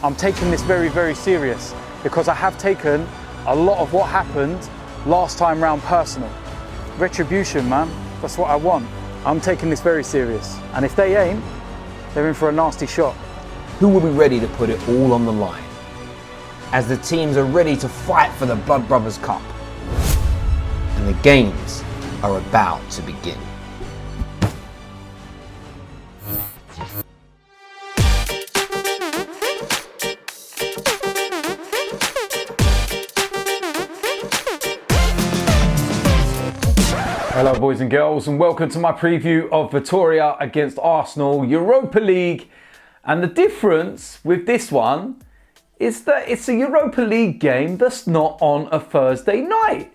I'm taking this very, very serious because I have taken a lot of what happened last time round personal. Retribution, man, that's what I want. I'm taking this very serious. And if they ain't, they're in for a nasty shot. Who will be ready to put it all on the line as the teams are ready to fight for the Blood Brothers Cup? And the games are about to begin. Hello boys and girls, and welcome to my preview of Vitoria against Arsenal, Europa League. And the difference with this one is that it's a Europa League game that's not on a Thursday night.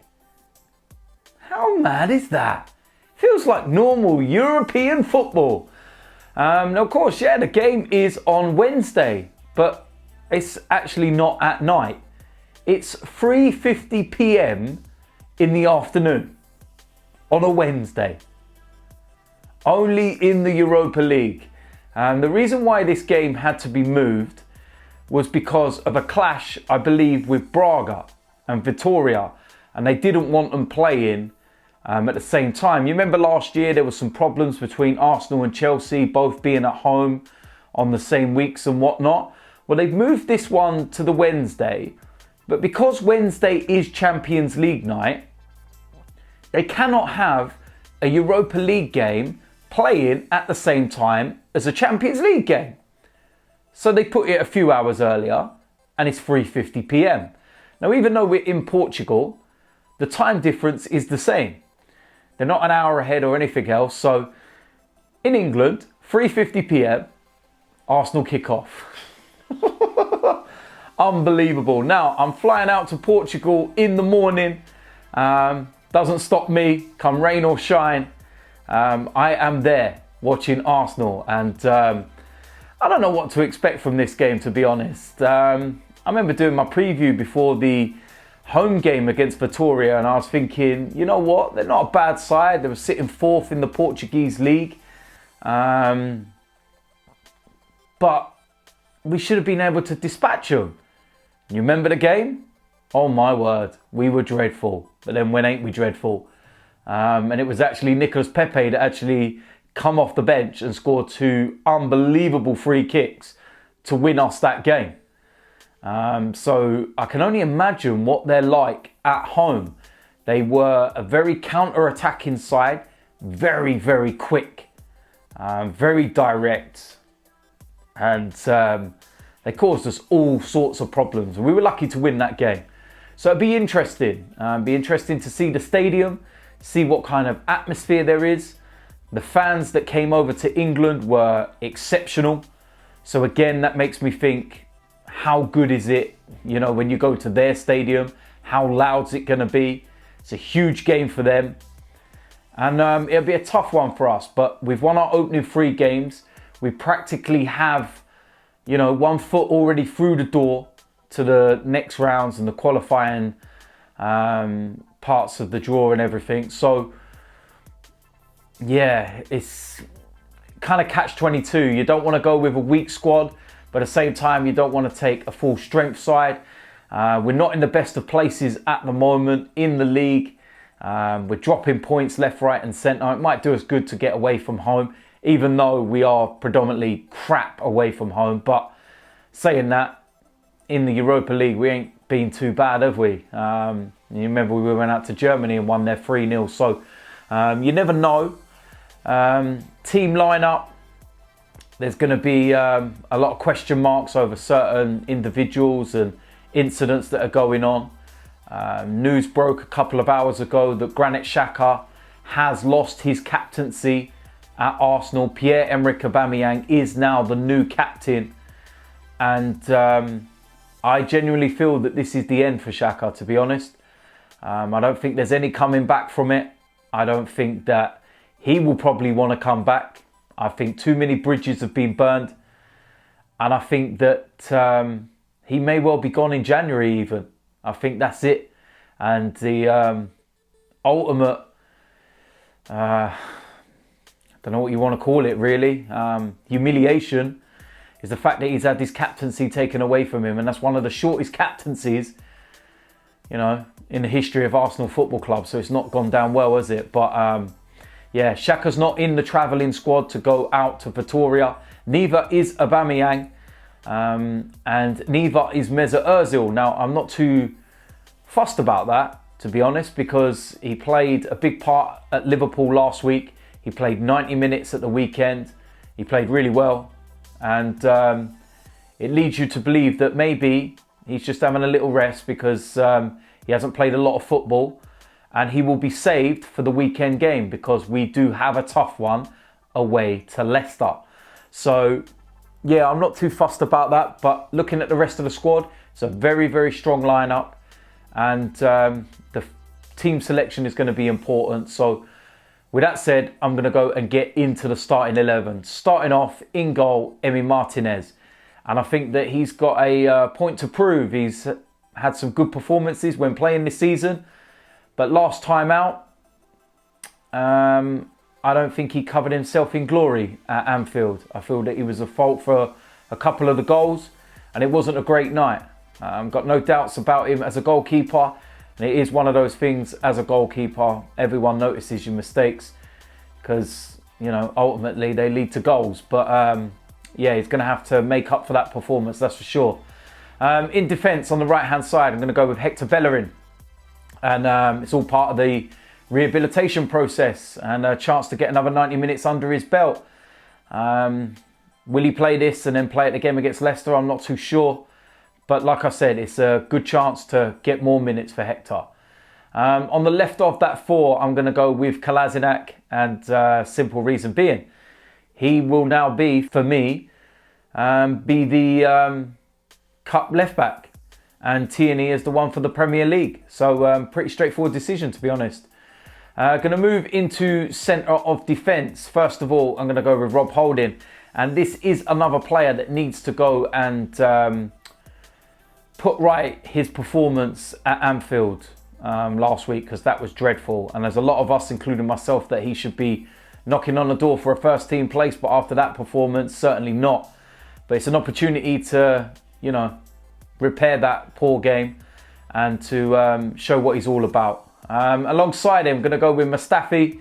How mad is that? Feels like normal European football. Now of course, yeah, the game is on Wednesday, but it's actually not at night. It's 3:50 p.m. in the afternoon. On a Wednesday, only in the Europa League. And the reason why this game had to be moved was because of a clash, I believe, with Braga and Vitoria, and they didn't want them playing at the same time. You remember last year there was some problems between Arsenal and Chelsea, both being at home on the same weeks and whatnot. Well, they've moved this one to the Wednesday, but because Wednesday is Champions League night, they cannot have a Europa League game playing at the same time as a Champions League game. So they put it a few hours earlier and it's 3:50 p.m. Now, even though we're in Portugal, the time difference is the same. They're not an hour ahead or anything else. So in England, 3:50 p.m, Arsenal kick off. Unbelievable. Now, I'm flying out to Portugal in the morning. Doesn't stop me, come rain or shine. I am there watching Arsenal, and I don't know what to expect from this game, to be honest. I remember doing my preview before the home game against Vitoria, and I was thinking, you know what, they're not a bad side. They were sitting fourth in the Portuguese league. But we should have been able to dispatch them. You remember the game? Oh my word, we were dreadful. But then when ain't we dreadful? And it was actually Nicolas Pepe that actually come off the bench and scored two unbelievable free kicks to win us that game. So I can only imagine what they're like at home. They were a very counter-attacking side, very, very quick, very direct. And they caused us all sorts of problems. We were lucky to win that game. So it'd be interesting. Be interesting to see the stadium, see what kind of atmosphere there is. The fans that came over to England were exceptional. So again, that makes me think, how good is it? You know, when you go to their stadium, how loud's it going to be? It's a huge game for them. And it'll be a tough one for us. But we've won our opening 3 games. We practically have, you know, 1 foot already through the door to the next rounds and the qualifying parts of the draw and everything. So yeah, it's kind of catch-22. You don't want to go with a weak squad, but at the same time you don't want to take a full strength side. We're not in the best of places at the moment in the league. We're dropping points left, right and centre. It might do us good to get away from home, even though we are predominantly crap away from home. But saying that, in the Europa League, we ain't been too bad, have we? You remember we went out to Germany and won there 3-0. So you never know. Team lineup, there's going to be a lot of question marks over certain individuals and incidents that are going on. News broke a couple of hours ago that Granit Xhaka has lost his captaincy at Arsenal. Pierre-Emerick Aubameyang is now the new captain. And I genuinely feel that this is the end for Saka, to be honest. I don't think there's any coming back from it. I don't think that he will probably want to come back. I think too many bridges have been burned. And I think that he may well be gone in January even. I think that's it. And the ultimate, I don't know what you want to call it really, humiliation is the fact that he's had his captaincy taken away from him, and that's one of the shortest captaincies, you know, in the history of Arsenal Football Club. So it's not gone down well, has it? But yeah, Xhaka's not in the travelling squad to go out to Vitoria. Neither is Aubameyang, and neither is Mesut Ozil. Now, I'm not too fussed about that, to be honest, because he played a big part at Liverpool last week. He played 90 minutes at the weekend. He played really well. And it leads you to believe that maybe he's just having a little rest because he hasn't played a lot of football, and he will be saved for the weekend game because we do have a tough one away to Leicester. So, yeah, I'm not too fussed about that. But looking at the rest of the squad, it's a very, very strong lineup. And the team selection is going to be important. So, with that said, I'm going to go and get into the starting 11. Starting off in goal, Emi Martinez. And I think that he's got a point to prove. He's had some good performances when playing this season. But last time out, I don't think he covered himself in glory at Anfield. I feel that he was at fault for a couple of the goals. And it wasn't a great night. Got no doubts about him as a goalkeeper. And it is one of those things as a goalkeeper, everyone notices your mistakes because, you know, ultimately they lead to goals. But yeah, he's going to have to make up for that performance, that's for sure. In defence, on the right-hand side, I'm going to go with Hector Bellerin. And it's all part of the rehabilitation process and a chance to get another 90 minutes under his belt. Will he play this and then play it again against Leicester? I'm not too sure. But like I said, it's a good chance to get more minutes for Hector. On the left of that four, I'm going to go with Kolasinac, and simple reason being, he will now be, for me, be the cup left back, and Tierney is the one for the Premier League. So pretty straightforward decision, to be honest. Going to move into centre of defence. First of all, I'm going to go with Rob Holden, and this is another player that needs to go and put right his performance at Anfield last week, because that was dreadful. And there's a lot of us, including myself, that he should be knocking on the door for a first team place, but after that performance, certainly not. But it's an opportunity to, you know, repair that poor game and to show what he's all about. Alongside him, I'm going to go with Mustafi,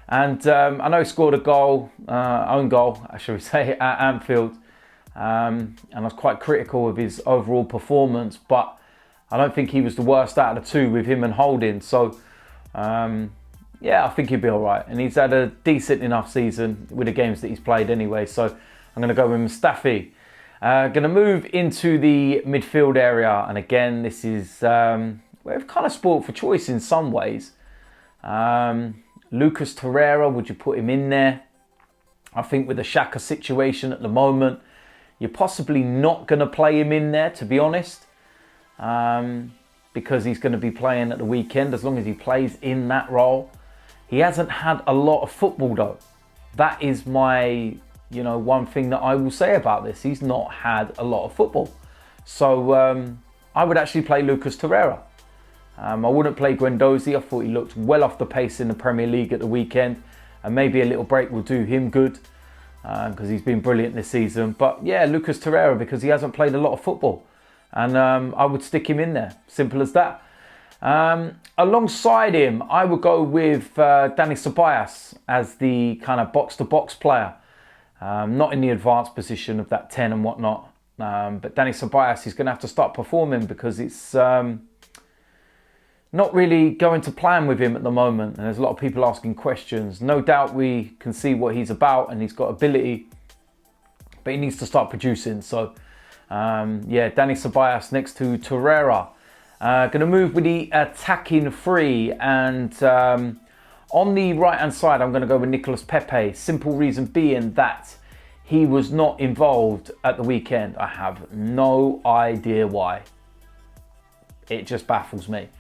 and I know he scored a goal, own goal, I should say, at Anfield. And I was quite critical of his overall performance, but I don't think he was the worst out of the two with him and Holden. So, yeah, I think he'll be all right. And he's had a decent enough season with the games that he's played anyway. So I'm going to go with Mustafi. Going to move into the midfield area. And again, this is where we've kind of spoiled for choice in some ways. Lucas Torreira, would you put him in there? I think with the Xhaka situation at the moment, you're possibly not going to play him in there, to be honest, because he's going to be playing at the weekend, as long as he plays in that role. He hasn't had a lot of football, though. That is my, you know, one thing that I will say about this. He's not had a lot of football. So I would actually play Lucas Torreira. I wouldn't play Guendouzi. I thought he looked well off the pace in the Premier League at the weekend, and maybe a little break will do him good, because he's been brilliant this season. But yeah, Lucas Torreira, because he hasn't played a lot of football. And I would stick him in there. Simple as that. Alongside him, I would go with Dani Ceballos as the kind of box-to-box player. Not in the advanced position of that 10 and whatnot. But Dani Ceballos is going to have to start performing, because it's not really going to plan with him at the moment. And there's a lot of people asking questions. No doubt we can see what he's about and he's got ability, but he needs to start producing. So, yeah, Dani Ceballos next to Torreira. Going to move with the attacking three. And on the right-hand side, I'm going to go with Nicolas Pepe. Simple reason being that he was not involved at the weekend. I have no idea why. It just baffles me.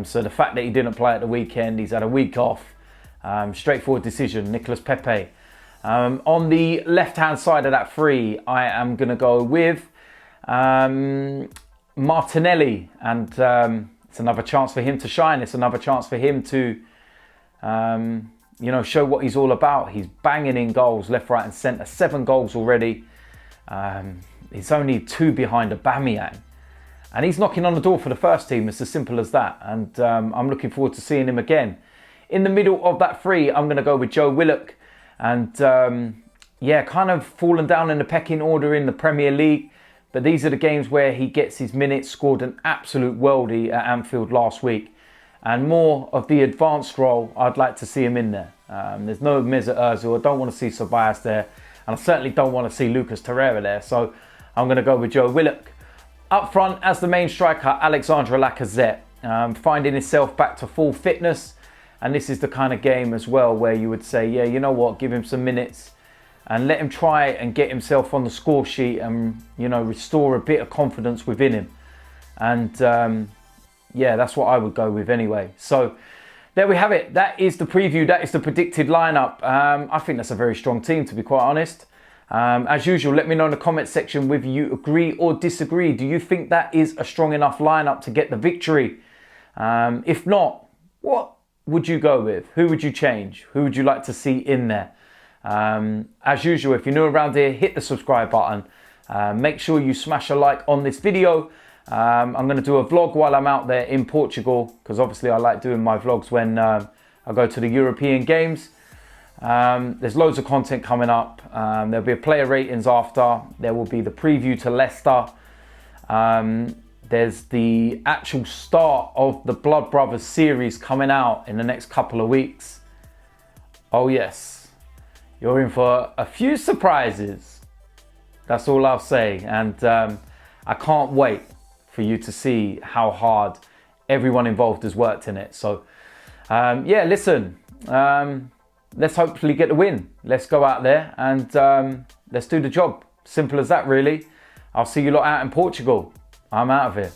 So the fact that he didn't play at the weekend, he's had a week off. Straightforward decision, Nicolas Pepe. On the left-hand side of that three, I am going to go with Martinelli. And it's another chance for him to shine. It's another chance for him to, you know, show what he's all about. He's banging in goals left, right and centre. 7 goals already. He's only 2 behind Aubameyang. And he's knocking on the door for the first team. It's as simple as that. And I'm looking forward to seeing him again. In the middle of that 3, I'm going to go with Joe Willock. And kind of fallen down in the pecking order in the Premier League. But these are the games where he gets his minutes, scored an absolute worldie at Anfield last week. And more of the advanced role, I'd like to see him in there. There's no Mesut Ozil. I don't want to see Sokratis there. And I certainly don't want to see Lucas Torreira there. So I'm going to go with Joe Willock. Up front, as the main striker, Alexandre Lacazette, finding himself back to full fitness. And this is the kind of game as well where you would say, yeah, you know what, give him some minutes and let him try and get himself on the score sheet and, restore a bit of confidence within him. And that's what I would go with anyway. So there we have it. That is the preview. That is the predicted lineup. I think that's a very strong team, to be quite honest. As usual, let me know in the comment section whether you agree or disagree. Do you think that is a strong enough lineup to get the victory? If not, what would you go with? Who would you change? Who would you like to see in there? As usual, if you're new around here, hit the subscribe button. Make sure you smash a like on this video. I'm going to do a vlog while I'm out there in Portugal, because obviously I like doing my vlogs when I go to the European games. There's loads of content coming up. There'll be a player ratings after. There will be the preview to Leicester. There's the actual start of the Blood Brothers series coming out in the next couple of weeks. Oh yes, you're in for a few surprises. That's all I'll say. And I can't wait for you to see how hard everyone involved has worked in it. So listen. Let's hopefully get the win. Let's go out there and let's do the job. Simple as that, really. I'll see you lot out in Portugal. I'm out of here.